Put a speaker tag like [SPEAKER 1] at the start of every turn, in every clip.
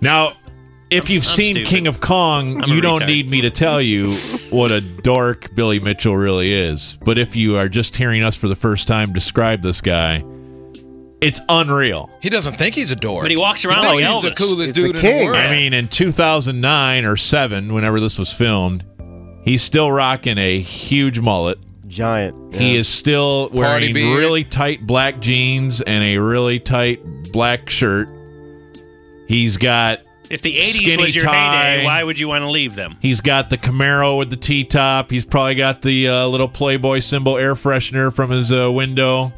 [SPEAKER 1] Now, if you've seen
[SPEAKER 2] stupid.
[SPEAKER 1] King of Kong, you don't need me to tell you what a dork Billy Mitchell really is. But if you are just hearing us for the first time describe this guy, it's unreal.
[SPEAKER 3] He doesn't think he's a dork.
[SPEAKER 2] But he walks around like
[SPEAKER 3] he's
[SPEAKER 2] Elvis.
[SPEAKER 3] the coolest dude in
[SPEAKER 4] king.
[SPEAKER 3] the world.
[SPEAKER 1] I mean, in 2009 or 7, whenever this was filmed, he's still rocking a huge mullet.
[SPEAKER 4] Giant. Yeah.
[SPEAKER 1] He is still wearing
[SPEAKER 3] beard.
[SPEAKER 1] really tight black jeans and a really tight black shirt. He's got...
[SPEAKER 2] If the 80s
[SPEAKER 1] skinny
[SPEAKER 2] was your
[SPEAKER 1] tie.
[SPEAKER 2] heyday, why would you want to leave them?
[SPEAKER 1] He's got the Camaro with the T-top. He's probably got the little Playboy symbol air freshener from his window.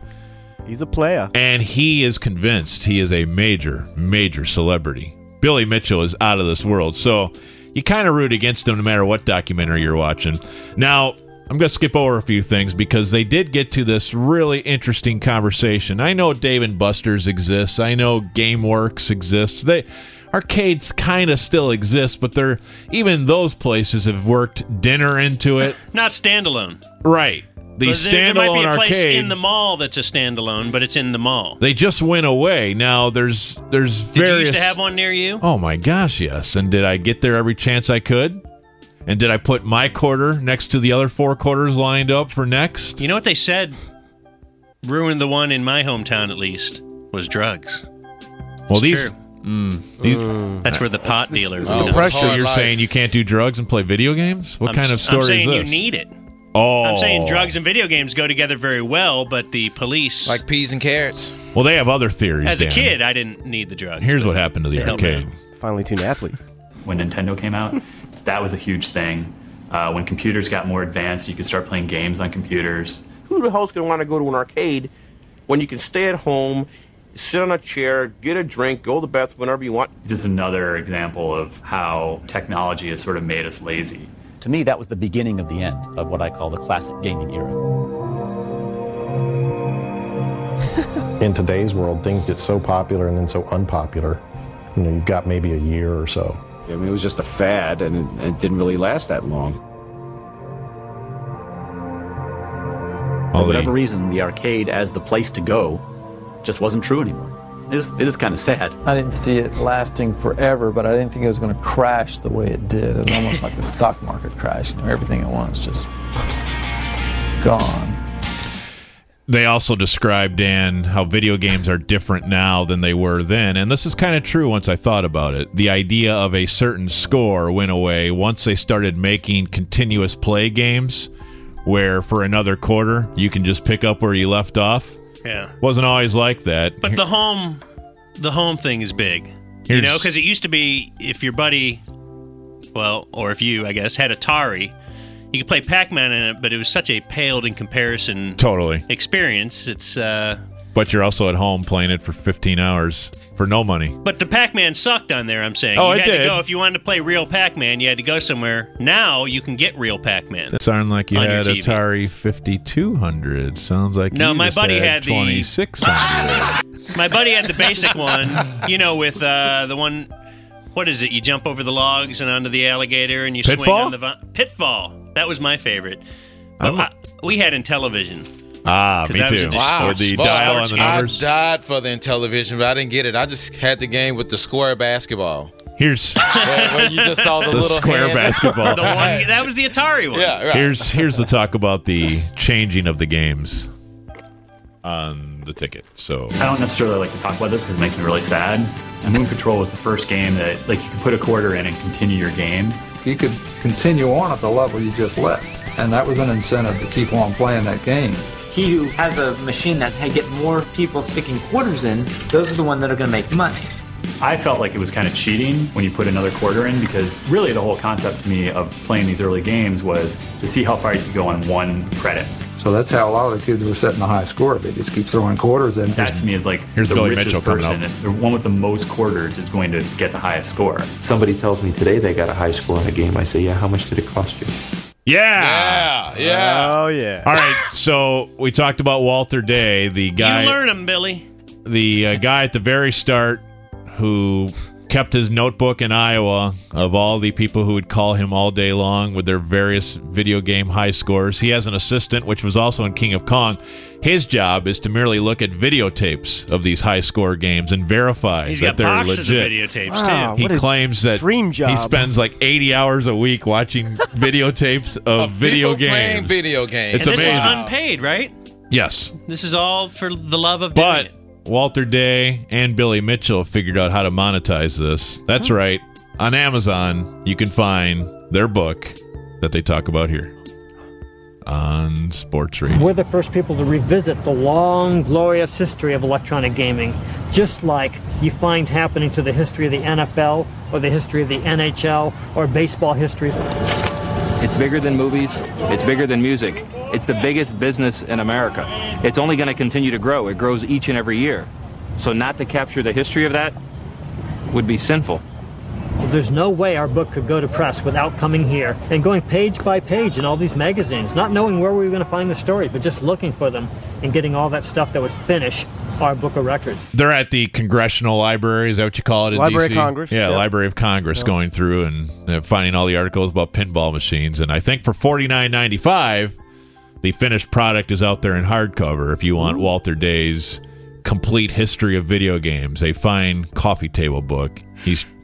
[SPEAKER 4] He's a player.
[SPEAKER 1] And he is convinced he is a major, major celebrity. Billy Mitchell is out of this world. So you kind of root against him no matter what documentary you're watching. Now, I'm going to skip over a few things because they did get to this really interesting conversation. I know Dave & Buster's exists. I know GameWorks exists. Arcades kind of still exist, but even those places have worked dinner into it.
[SPEAKER 2] Not standalone.
[SPEAKER 1] Right. The
[SPEAKER 2] there might be
[SPEAKER 1] standalone
[SPEAKER 2] a place
[SPEAKER 1] arcade
[SPEAKER 2] in the mall that's a standalone, but it's in the mall.
[SPEAKER 1] They just went away. Now there's various.
[SPEAKER 2] Did you used to have one near you?
[SPEAKER 1] Oh my gosh, yes. And did I get there every chance I could? And did I put my quarter next to the other 4 quarters lined up for next?
[SPEAKER 2] You know what they said ruined the one in my hometown, at least, was drugs.
[SPEAKER 1] Well,
[SPEAKER 2] It's true.
[SPEAKER 1] That's
[SPEAKER 2] where the pot dealers
[SPEAKER 3] Oh,
[SPEAKER 2] come.
[SPEAKER 1] pressure.
[SPEAKER 3] hard
[SPEAKER 1] You're
[SPEAKER 3] life.
[SPEAKER 1] saying you can't do drugs and play video games? What kind of story
[SPEAKER 2] I'm saying
[SPEAKER 1] is
[SPEAKER 2] you
[SPEAKER 1] this?
[SPEAKER 2] need it.
[SPEAKER 1] Oh,
[SPEAKER 2] I'm saying drugs and video games go together very well, but the police...
[SPEAKER 3] Like peas and carrots.
[SPEAKER 1] Well, they have other theories.
[SPEAKER 2] As a
[SPEAKER 1] Dan.
[SPEAKER 2] kid, I didn't need the drugs.
[SPEAKER 1] Here's what happened to the
[SPEAKER 2] They helped me
[SPEAKER 1] arcade.
[SPEAKER 4] Finally tuned athlete.
[SPEAKER 5] When Nintendo came out, that was a huge thing. When computers got more advanced, you could start playing games on computers.
[SPEAKER 6] Who the hell's going to want to go to an arcade when you can stay at home, sit on a chair, get a drink, go to the bathroom whenever you want?
[SPEAKER 5] Just another example of how technology has sort of made us lazy.
[SPEAKER 7] To me, that was the beginning of the end of what I call the classic gaming era.
[SPEAKER 8] In today's world, things get so popular and then so unpopular. You know, you've got maybe a year or so.
[SPEAKER 9] I mean, it was just a fad, and it didn't really last that long.
[SPEAKER 7] For whatever reason, the arcade as the place to go just wasn't true anymore. It is kind of sad.
[SPEAKER 10] I didn't see it lasting forever, but I didn't think it was going to crash the way it did. It was almost like the stock market crash. You know, everything at once just gone.
[SPEAKER 1] They also described, Dan, how video games are different now than they were then. And this is kind of true once I thought about it. The idea of a certain score went away once they started making continuous play games where for another quarter you can just pick up where you left off.
[SPEAKER 2] Yeah.
[SPEAKER 1] Wasn't always like that.
[SPEAKER 2] But the home thing is big. You know, because it used to be if your buddy, well, or if you, I guess, had Atari, you could play Pac-Man in it, but it was such a paled in comparison experience. It's
[SPEAKER 1] But you're also at home playing it for 15 hours for no money.
[SPEAKER 2] But the Pac-Man sucked on there, I'm saying.
[SPEAKER 1] Oh,
[SPEAKER 2] you
[SPEAKER 1] it
[SPEAKER 2] had
[SPEAKER 1] did.
[SPEAKER 2] to go, if you wanted to play real Pac-Man, you had to go somewhere. Now you can get real Pac-Man.
[SPEAKER 1] That sounded like you
[SPEAKER 2] on your
[SPEAKER 1] had
[SPEAKER 2] TV.
[SPEAKER 1] Atari 5200. Sounds like
[SPEAKER 2] No,
[SPEAKER 1] you
[SPEAKER 2] my
[SPEAKER 1] just
[SPEAKER 2] buddy
[SPEAKER 1] had
[SPEAKER 2] had the
[SPEAKER 1] 2600.
[SPEAKER 2] My buddy had the basic one, you know, with the one, what is it? You jump over the logs and onto the alligator and you swing
[SPEAKER 1] Pitfall?
[SPEAKER 2] on the Pitfall. That was my favorite. But we had Intellivision.
[SPEAKER 1] Ah,
[SPEAKER 2] 'Cause
[SPEAKER 1] me
[SPEAKER 2] that was
[SPEAKER 1] too.
[SPEAKER 2] a just-
[SPEAKER 1] Or the dial on the numbers.
[SPEAKER 3] I died for the Intellivision, but I didn't get it. I just had the game with the square basketball.
[SPEAKER 1] Here's
[SPEAKER 3] where you just saw the little
[SPEAKER 1] square
[SPEAKER 3] hand.
[SPEAKER 1] basketball.
[SPEAKER 2] The one, that was the Atari one.
[SPEAKER 3] Yeah, right.
[SPEAKER 1] Here's the talk about the changing of the games on the ticket. So
[SPEAKER 5] I don't necessarily like to talk about this because it makes me really sad. And Moon Patrol was the first game that like you could put a quarter in and continue your game.
[SPEAKER 10] You could continue on at the level you just left, and that was an incentive to keep on playing that game.
[SPEAKER 11] He who has a machine that can get more people sticking quarters in, those are the ones that are going to make money.
[SPEAKER 5] I felt like it was kind of cheating when you put another quarter in because really the whole concept to me of playing these early games was to see how far you could go on one credit.
[SPEAKER 10] So that's how a lot of the kids were setting the high score. They just keep throwing quarters in.
[SPEAKER 5] That to me is like
[SPEAKER 1] Here's
[SPEAKER 5] the
[SPEAKER 1] Billy
[SPEAKER 5] richest
[SPEAKER 1] Mitchell coming
[SPEAKER 5] person.
[SPEAKER 1] up.
[SPEAKER 5] The one with the most quarters is going to get the highest score.
[SPEAKER 9] Somebody tells me today they got a high score in a game. I say, yeah, how much did it cost you?
[SPEAKER 1] yeah.
[SPEAKER 4] Oh, yeah.
[SPEAKER 1] All right, so we talked about Walter Day, the guy.
[SPEAKER 2] You learn them, Billy.
[SPEAKER 1] The guy at the very start who kept his notebook in Iowa of all the people who would call him all day long with their various video game high scores. He has an assistant, which was also in King of Kong. His job is to merely look at videotapes of these high score games and verify that they're legit.
[SPEAKER 2] He's got boxes of videotapes,
[SPEAKER 4] Wow,
[SPEAKER 2] too.
[SPEAKER 1] He claims that
[SPEAKER 4] dream job.
[SPEAKER 1] he spends like 80 hours a week watching videotapes of video
[SPEAKER 3] people playing
[SPEAKER 1] games.
[SPEAKER 3] video games.
[SPEAKER 1] It's
[SPEAKER 2] And this
[SPEAKER 1] amazing.
[SPEAKER 2] is unpaid, right?
[SPEAKER 1] Yes.
[SPEAKER 2] This is all for the love of doing
[SPEAKER 1] But
[SPEAKER 2] it.
[SPEAKER 1] Walter Day and Billy Mitchell figured out how to monetize this. That's right. On Amazon, you can find their book that they talk about here on Sports Radio.
[SPEAKER 12] We're the first people to revisit the long, glorious history of electronic gaming, just like you find happening to the history of the NFL or the history of the NHL or baseball history.
[SPEAKER 13] It's bigger than movies. It's bigger than music. It's the biggest business in America. It's only going to continue to grow. It grows each and every year. So not to capture the history of that would be sinful.
[SPEAKER 12] Well, there's no way our book could go to press without coming here and going page by page in all these magazines, not knowing where we were going to find the story, but just looking for them and getting all that stuff that would finish our book of records.
[SPEAKER 1] They're at the Congressional Library. Is that what you call it in
[SPEAKER 4] Library
[SPEAKER 1] DC?
[SPEAKER 4] of Congress.
[SPEAKER 1] Yeah,
[SPEAKER 4] Yep.
[SPEAKER 1] Library of Congress, going through and finding all the articles about pinball machines. And I think for $49.95, the finished product is out there in hardcover if you want Walter Day's complete history of video games, a fine coffee table book.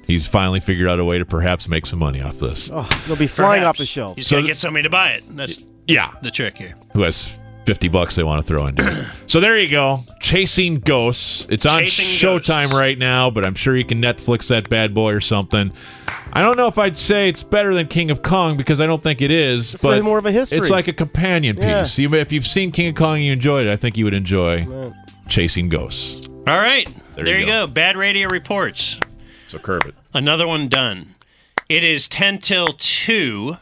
[SPEAKER 1] He's finally figured out a way to perhaps make some money off this.
[SPEAKER 4] Oh, they'll be flying off the shelf.
[SPEAKER 2] You just got to get somebody to buy it. That's the trick here.
[SPEAKER 1] Who has $50 they want to throw into it. So there you go. Chasing Ghosts. It's on Showtime right now, but I'm sure you can Netflix that bad boy or something. I don't know if I'd say it's better than King of Kong because I don't think it is.
[SPEAKER 4] It's
[SPEAKER 1] but
[SPEAKER 4] like more of a history.
[SPEAKER 1] It's like a companion piece. If you've seen King of Kong and you enjoyed it, I think you would enjoy Chasing Ghosts.
[SPEAKER 2] All right. There you
[SPEAKER 1] go.
[SPEAKER 2] go. Bad radio reports.
[SPEAKER 1] So curve it.
[SPEAKER 2] Another one done. It is 10 till 2.